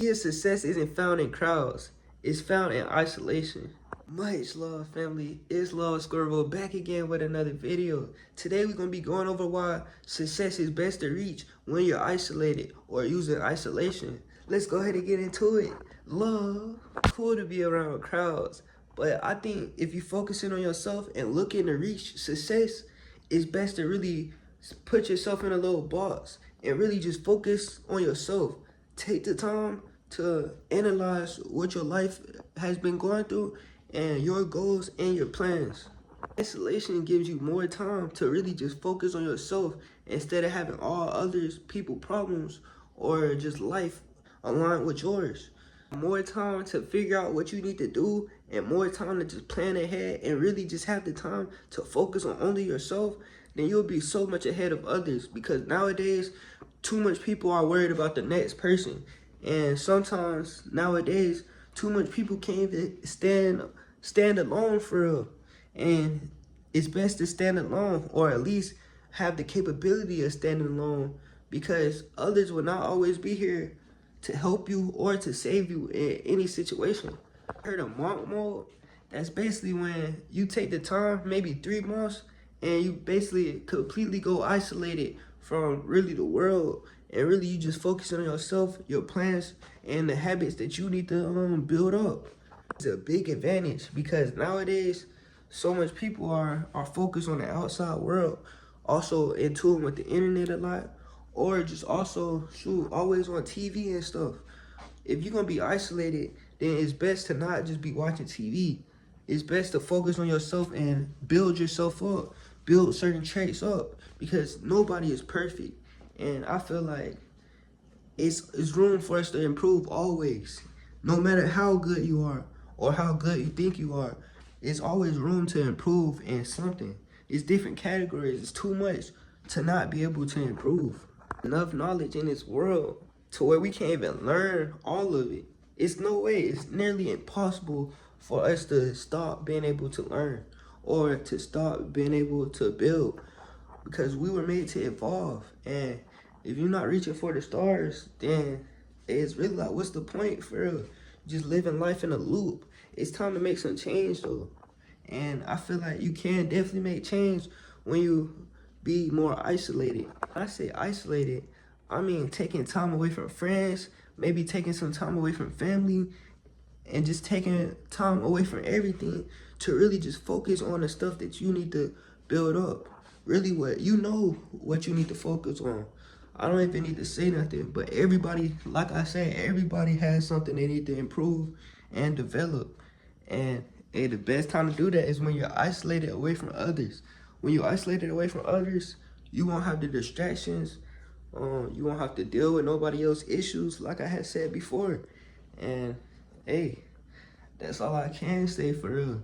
Your success isn't found in crowds, it's found in isolation. Much love, family. It's Love Squirrel back again with another video. Today we're going to be going over why success is best to reach when you're isolated or using isolation. Let's go ahead and get into it. Love. Cool to be around crowds, but I think if you're focusing on yourself and looking to reach success, it's best to really put yourself in a little box and really just focus on yourself. Take the time to analyze what your life has been going through and your goals and your plans. Isolation gives you more time to really just focus on yourself instead of having all others people problems or just life aligned with yours. More time to figure out what you need to do and more time to just plan ahead and really just have the time to focus on only yourself, then you'll be so much ahead of others, because nowadays too much people are worried about the next person. And sometimes nowadays too much people can't even stand alone for real. And it's best to stand alone, or at least have the capability of standing alone, because others will not always be here to help you or to save you in any situation. I heard of monk mode. That's basically when you take the time, maybe 3 months, and you basically completely go isolated from really the world, and really you just focus on yourself, your plans, and the habits that you need to build up. It's a big advantage because nowadays so much people are focused on the outside world, also in tune with the internet a lot, or just also always on TV and stuff. If you're gonna be isolated, then it's best to not just be watching TV. It's best to focus on yourself and build yourself up, build certain traits up, because nobody is perfect. And I feel like it's room for us to improve always. No matter how good you are or how good you think you are, it's always room to improve in something. It's different categories. It's too much to not be able to improve. Enough knowledge in this world to where we can't even learn all of it. It's no way. It's nearly impossible for us to stop being able to learn or to stop being able to build, because we were made to evolve. And if you're not reaching for the stars, then it's really like, what's the point for real? Just living life in a loop. It's time to make some change though. And I feel like you can definitely make change when you be more isolated. When I say isolated, I mean taking time away from friends, maybe taking some time away from family, and just taking time away from everything to really just focus on the stuff that you need to build up. Really what you need to focus on. I don't even need to say nothing, but everybody, like I said, everybody has something they need to improve and develop. And hey, the best time to do that is when you're isolated away from others. When you're isolated away from others, you won't have the distractions. You won't have to deal with nobody else's issues, like I had said before. And hey, that's all I can say for real.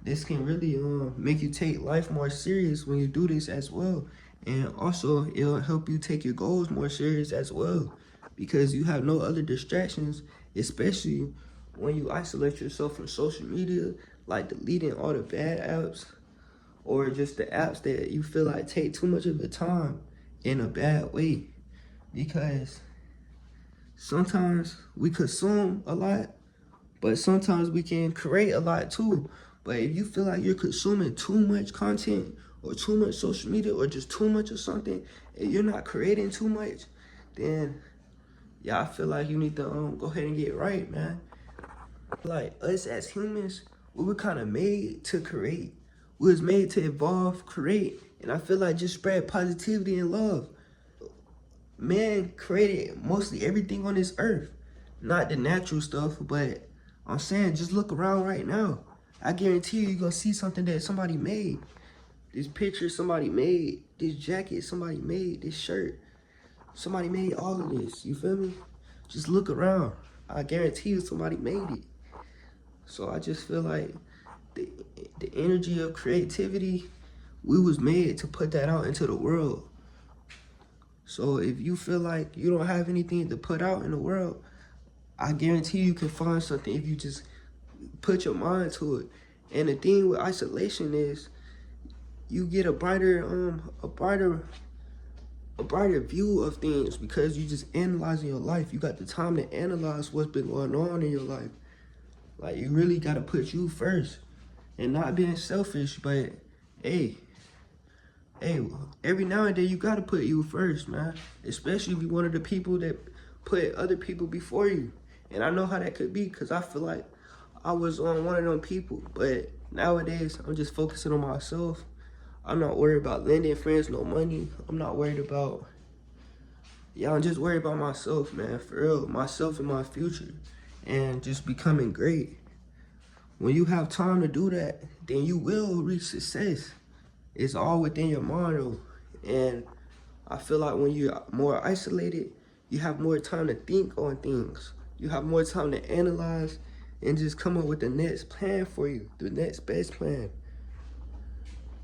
This can really make you take life more serious when you do this as well. And also, it'll help you take your goals more serious as well, because you have no other distractions, especially when you isolate yourself from social media, like deleting all the bad apps or just the apps that you feel like take too much of your time in a bad way. Because sometimes we consume a lot, but sometimes we can create a lot too. But if you feel like you're consuming too much content or too much social media or just too much of something and you're not creating too much, then yeah, I feel like you need to go ahead and get right, man. Like us as humans, we were kind of made to create. We was made to evolve, create, and I feel like just spread positivity and love. Man created mostly everything on this earth, not the natural stuff, but I'm saying just look around right now. I guarantee you're gonna see something that somebody made. This picture somebody made, this jacket somebody made, this shirt somebody made, all of this, you feel me? Just look around. I guarantee you somebody made it. So I just feel like the energy of creativity, we was made to put that out into the world. So if you feel like you don't have anything to put out in the world, I guarantee you can find something if you just put your mind to it. And the thing with isolation is you get a brighter a brighter view of things because you just analyzing your life. You got the time to analyze what's been going on in your life. Like, you really got to put you first and not being selfish, but hey, every now and then you got to put you first, man. Especially if you're one of the people that put other people before you. And I know how that could be because I feel like I was on one of them people. But nowadays, I'm just focusing on myself. I'm not worried about lending friends no money. I'm not worried about, I'm just worried about myself, man, for real. Myself and my future and just becoming great. When you have time to do that, then you will reach success. It's all within your mind, though. And I feel like when you're more isolated, you have more time to think on things. You have more time to analyze and just come up with the next plan for you, the next best plan.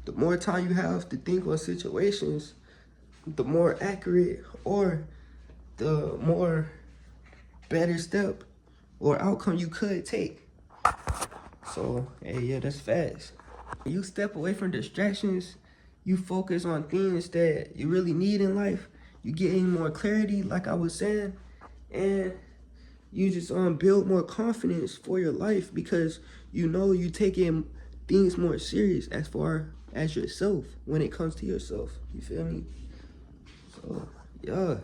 The more time you have to think on situations, the more accurate or the more better step or outcome you could take. So, hey, yeah, that's fast. You step away from distractions, you focus on things that you really need in life, you gain more clarity, like I was saying, and you just build more confidence for your life because you know you taking things more serious as far as yourself when it comes to yourself. You feel me? So, yeah.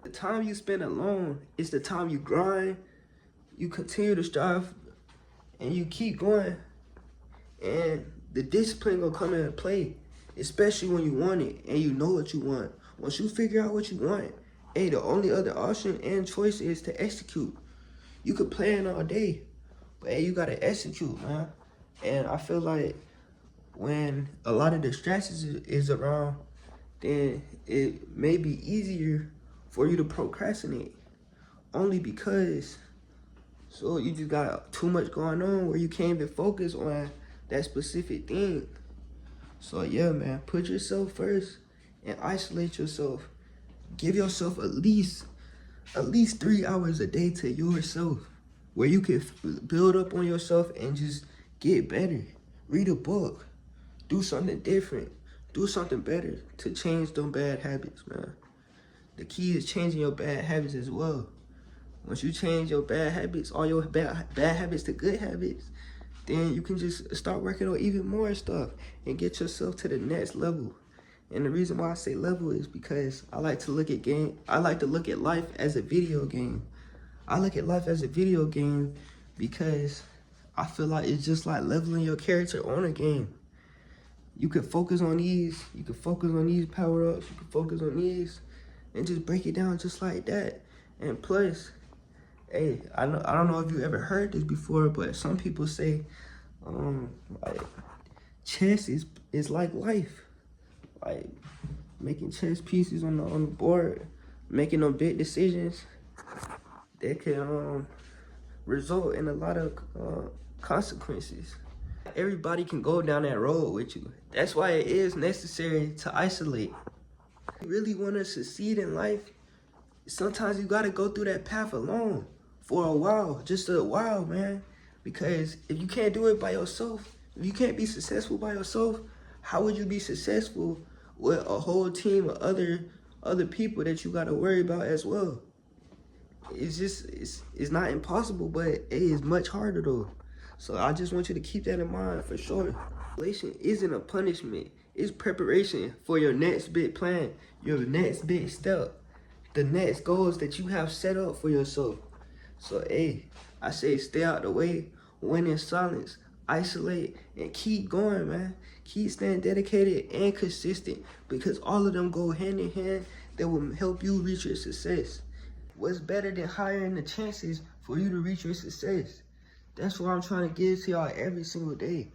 The time you spend alone is the time you grind, you continue to strive, and you keep going. And the discipline gonna come into play, especially when you want it and you know what you want. Once you figure out what you want, hey, the only other option and choice is to execute. You could plan all day, but hey, you gotta execute, man. And I feel like when a lot of distractions is around, then it may be easier for you to procrastinate. Only because, so you just got too much going on where you can't even focus on that specific thing. So yeah, man, put yourself first and isolate yourself. Give yourself at least 3 hours a day to yourself where you can build up on yourself and just get better. Read a book, do something different, do something better to change them bad habits, man. The key is changing your bad habits as well. Once you change your bad habits, all your bad habits to good habits, then you can just start working on even more stuff and get yourself to the next level. And the reason why I say level is because I like to look at life as a video game. I look at life as a video game because I feel like it's just like leveling your character on a game. You can focus on these, power-ups, you can focus on these, and just break it down just like that. And plus, hey, I don't know if you ever heard this before, but some people say, like, chess is like life. Like making chess pieces on the board, making them big decisions that can result in a lot of consequences. Everybody can go down that road with you. That's why it is necessary to isolate. If you really want to succeed in life, sometimes you gotta go through that path alone for a while, just a while, man. Because if you can't do it by yourself, if you can't be successful by yourself, how would you be successful with a whole team of other people that you gotta worry about as well? It's not impossible, but it is much harder though. So I just want you to keep that in mind for sure. Isolation isn't a punishment. It's preparation for your next big plan, your next big step, the next goals that you have set up for yourself. So, hey, I say stay out the way, win in silence, isolate, and keep going, man. Keep staying dedicated and consistent because all of them go hand in hand that will help you reach your success. What's better than hiring the chances for you to reach your success? That's what I'm trying to give to y'all every single day.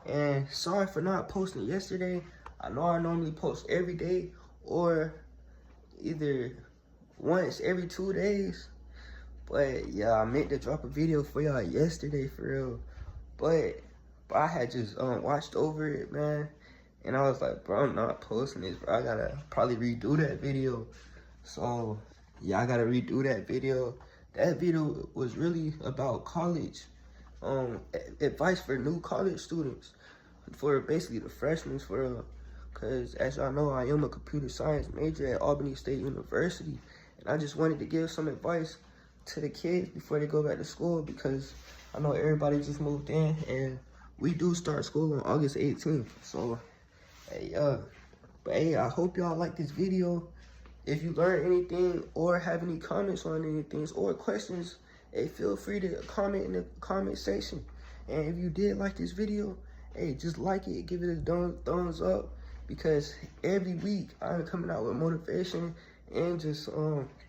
And sorry for not posting yesterday. I know I normally post every day or either once every 2 days. But yeah, I meant to drop a video for y'all yesterday for real. But I had just watched over it, man. And I was like, bro, I'm not posting this, bro. I gotta probably redo that video. So yeah, I gotta redo that video. That video was really about college. Advice for new college students, for basically the freshmen, for because as y'all know, I am a computer science major at Albany State University, and I just wanted to give some advice to the kids before they go back to school, because I know everybody just moved in, and we do start school on August 18th. So, hey, but hey, I hope y'all like this video. If you learn anything or have any comments on anything or questions, hey, feel free to comment in the comment section. And if you did like this video, hey, just like it, give it a thumbs up, because every week I'm coming out with motivation and just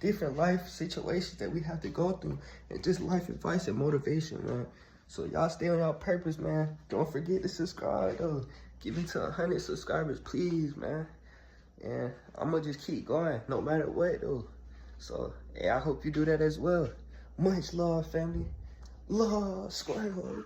different life situations that we have to go through, and just life advice and motivation, man. So y'all stay on y'all purpose, man. Don't forget to subscribe, though. Give it to 100 subscribers, please, man. And I'm gonna just keep going no matter what, though. So, hey, I hope you do that as well. Much love, family. Love, Squirrel.